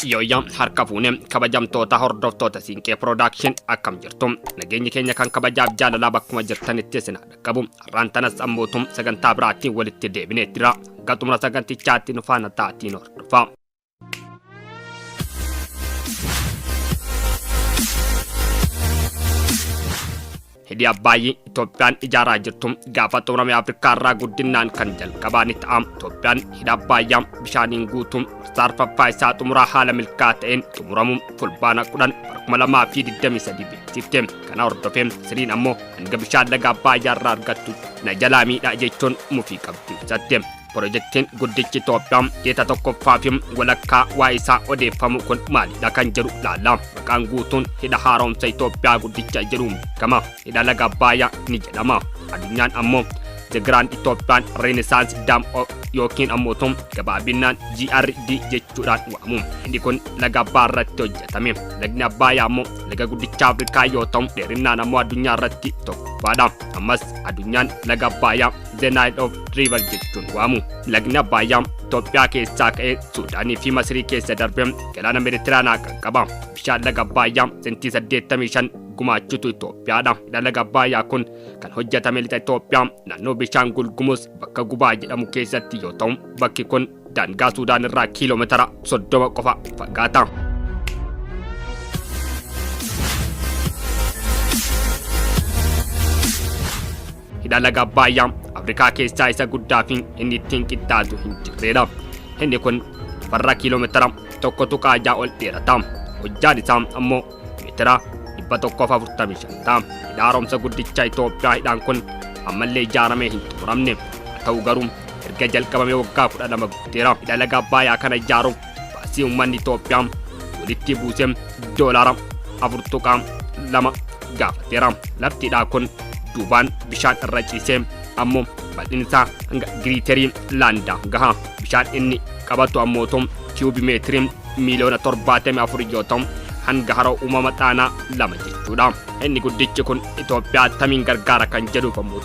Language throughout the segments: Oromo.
Yoyyam harka fuune kabajamtoota hordoftoota Siinqee Production akkam jirtu nageenyi keenya kan kabajaaf jaalala bakkuma jirtanitti isin dhaqqabu rantanas ammootum sagantaa biraatiin walitti deebineettira gatumra sagantichaatti nu faana taatiin hordofa. Hidhi Abbaayii Itoophiyaan ijaaraa jirtu gaafa xumuramee Afrikaa irraa guddinaan kan jalqabaan ta'am. Itoophiyaan hidha Abbaayyaa bishaaniin guutuun sarfaffaa isaa xumuraa haala milkaa ta'een xumuramuun fulbaana 2023 beeksifte. Kana hordofee siriin ammoo hanga bishaan laga Abbaayyaa irraa argattu na jalaa miidhaa jechuun mufii qabdu ibsatte. Projektiin guddichi Itoophiyaa geeta tokkoffaa fi walakkaa waa'ee isaa odeeffamu kun maalidha kan jedhu laalla. Maqaan guutuun hidha haaromsa Itoophiyaa guddicha jedhuun beekama. Hidha laga Abbaayyaa ni jedhama. Addunyaan ammoo The Grand Ethiopian Renaissance Dam yookiin ammoo gabaabinaan GRD jechuudhaan waamu. Hidhi kun laga Abbaayyaa irratti hojjetame. Lagni Abbaayyaa ammoo laga guddicha Afrikaa yoo ta'u dheerinaan ammoo addunyaa irratti tokkoffaadha. Ammas addunyaan laga Abbaayyaa The Nile of River jechuun waamu. Lagni Abbaayyaa Itoophiyaa keessaa ka'ee Suudaanii fi Masrii keessa darbee galaana Meeditiraanaa qaba. Bishaan laga Abbaayyaa sentii 85 gumaachutu Itoophiyaadha. Hidha laga Abbaayyaa kun kan hojjetame lixa Itoophiyaa naannoo bishaan Gulgumuz bakka Gubaa jedhamu keessatti yoo ta'u bakki kun daangaa Suudaan irraa kiiloomeetira 30 qofa fagaata. Hidha laga Abbaayyaa Afrikaa keessaa isa guddaa fi inni ittiin qixxaatu hin jirredha. Inni kun farra kiiloomeetira 1.6 ol dheerata. Hojjaan isaa ammoo meetira 145 ta'a. Hidha haaromsa guddicha Itoophiyaa hidhaan kun ammallee ijaaramee hin xumuramne. Haa ta'u garuu erga jalqabamee waggaa 12 guuteera. Hidha laga Abbaayyaa kana ijaaruuf baasii uummanni Itoophiyaa walitti buusee doolaara 4.2 gaafateera. Lafti hidhaa kun duubaan bishaan irra ciisee ammoo bal'inni isaa hanga giriiterii laandaa gaha. Bishaan inni qabatu ammoo kiubii meetirii miliyoona 74 yoo ta'u hanga haroo uumama xaanaa 2 jechuudha. Inni guddichi kun Itoophiyaa attamiin gargaara kan jedhuuf ammoo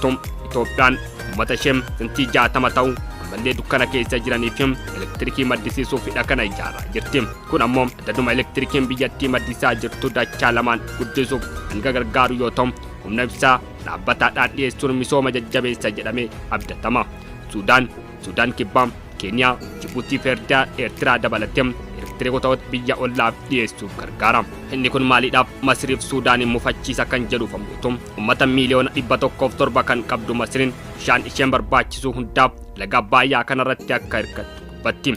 Itoophiyaan uummata ishee sentii 60 ta'u ammallee dukkana keessa jiraniif elektirikii maddisiisuuf hidha kana ijaaraa jirti. Kun ammoo daduma elektirikiin biyyattii maddisaa jirtu dachaa lamaan guddisuuf hanga gargaaru yoo ta'u humna ibsaa dhaabbataadhaan dhiyeessuun misooma jajjabeessa jedhamee abdatama. Suudaan kibbaa, Keeniyaa, Jibuutii fi Eertiraa dabalatee elektirikota biyya ollaaf dhiyeessuuf gargaara. Inni kun maaliidhaaf Masriif Suudaaniin mufachiisa kan jedhuuf ammoo uummata miliyoona 107 kan qabdu Masriin bishaan isheen barbaachisu hundaaf laga Abbaayyaa kanarratti akka hirkattu dubbatti.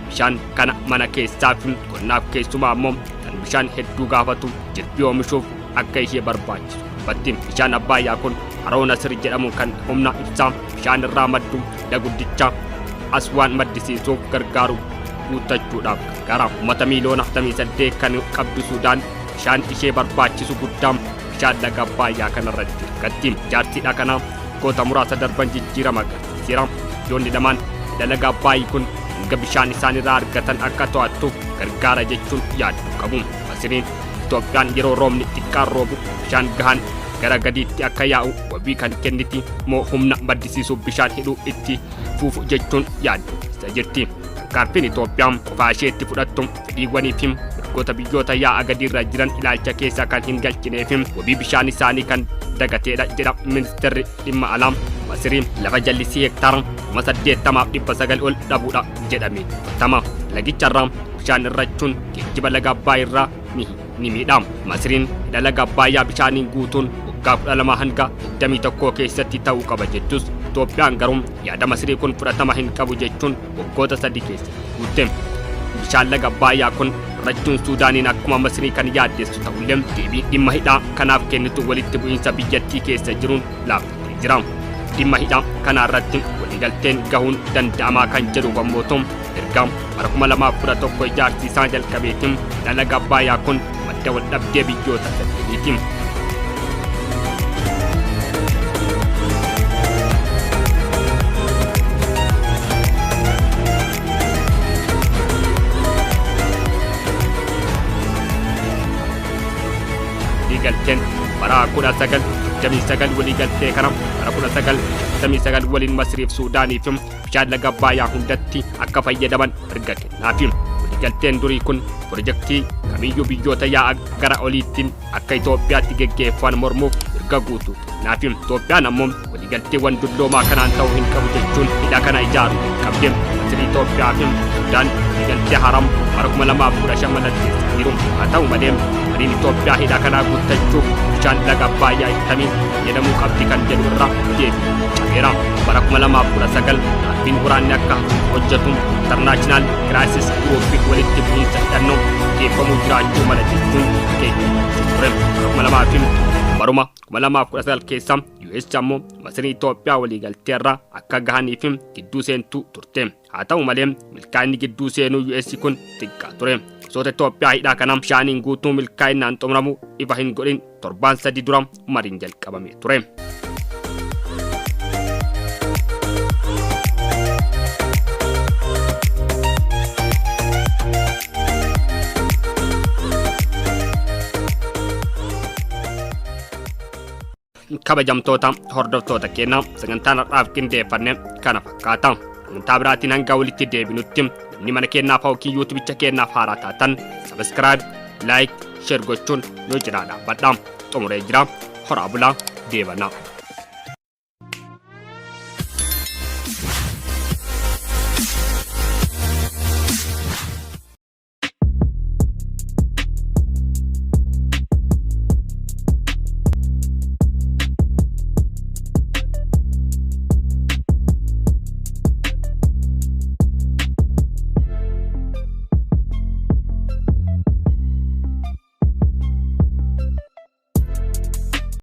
Bishaan kana mana keessaa fi qonnaaf keessumaa ammoo kan bishaan hedduu gaafatu jirbii oomishuuf akka ishee barbaachisu dubbatti. Bishaan Abbaayyaa kun haroo Nasir jedhamu kan humna ibsaa bishaan irraa maddu hidha guddicha Aswaan maddisiisuuf gargaaru guuttachuudhaaf gargaara. Uummata miliyoona 48 kan qabdu Suudaan bishaan ishee barbaachisu guddaan bishaan laga Abbaayyaa kanarratti hirkatti. Ijaarsiidha kana goota muraasa darban jijjiirama agarsiiseera. Biyyoonni lamaan hidha laga Abbaayyaa kun hanga bishaan isaan irraa argatan akka to'attuuf gargaara jechuun yaaduu qabu. Masriin Itoophiyaan yeroo roobni xiqqaan roobu bishaan gahaan gara gadiitti akka yaa'u wabii kan kenniti moo humna maddisiisuuf bishaan hidhuu itti fuufu jechuun yaaduu jirti. Gargaarfiin Itoophiyaan qofaa isheetti fudhattu fedhiiwwanii fi mirgoota biyyoota yaa'a gadiirra jiran ilaalcha keessa kan hin galchinee fi wabii bishaan isaanii kan dagateedha jedha ministeerri dhimma alaa. Masriin lafa jallisii hektaara 80,900 ol dhabuudha jedhamee fudhatama. Lagicharraa bishaan irrachuun geejjiba laga Abbaayyaa irraa ni miidha. Masriin hidha laga Abbaayyaa bishaaniin guutuun waggaa 12 hanga 21 keessatti ta'uu qaba jettus Itoophiyaan garuu yaada Masrii kun fudhatama hin qabu jechuun waggoota 3 keessatti guutte. Bishaan laga Abbaayyaa kun rachuun Suudaaniin akkuma Masrii kan yaaddeessu ta'ullee deebii dhimma hidhaa kanaaf kennitu walitti bu'iinsa biyyattii keessa jiruun laaffatee jira. Dhimma hidhaa kana irratti waliigalteen gahuun danda'amaa kan jedhu ammoo erga bara 2011 ijaarsi isaa jalqabeetiin hidha laga Abbaayyaa kun madda wal dhabdee biyyoota saddeetiiti. bara 1979 waliigaltee kana bara 1979 waliin Masriif Suudaaniif bishaan laga Abbayyaa hundatti akka fayyadaman erga kennaafi. Waliigalteen durii kun pirojektii kamiyyuu biyyoota yaa'a gara oliittiin akka Itoophiyaatti geggeeffaman mormuuf erga guutuu naafi. Itoophiyaan ammoo waliigalteewwan dulloomaa kanaan ta'uu hin qabu jechuun hidha kana ijaaru qabdi. Masrii Itoophiyaa fi Suudaan waliigaltee haram bara 2015 mallatteessaniiru. Haa ta'u malee mariin Itoophiyaa hidha kanaa guuttachuuf bishaan laga Abbayyaa ittamiin jedhamuu qabdi kan jedhu irra deebii cabeera. Bara 2019 dhaabbiin waraanni akka hojjetu International Crisis Group walitti bu'iinsa hidhannoo geeffamuu jiraachuu mala jechuun keenya ture. Baruma 2019 keessa US ammoo Masrii Itoophiyaa waliigaltee irra akka gahaniif gidduu seentuu turte. Haa ta'u malee milkaa'inni gidduu seenuu US kun xiqqaa ture. Soota Itoophiyaa hidhaa kana bishaaniin guutuu milkaa'inaan xumuramu ifa hin godhin torbaan 3 dura mariin jalqabamee ture. Kabajamtoota hordoftoota keenya sagantaan har'aaf qindeeffanne kana fakkaata. Sagantaa biraatiin hanga walitti deebinutti namni mana keenyaaf hawwii yuutuubicha keenyaaf haaraa taatan sabiskiraayib, laayik, sheer gochuun nu cinaa dhaabbadha. Xumuree jira. Horaa bulaa deebanaa.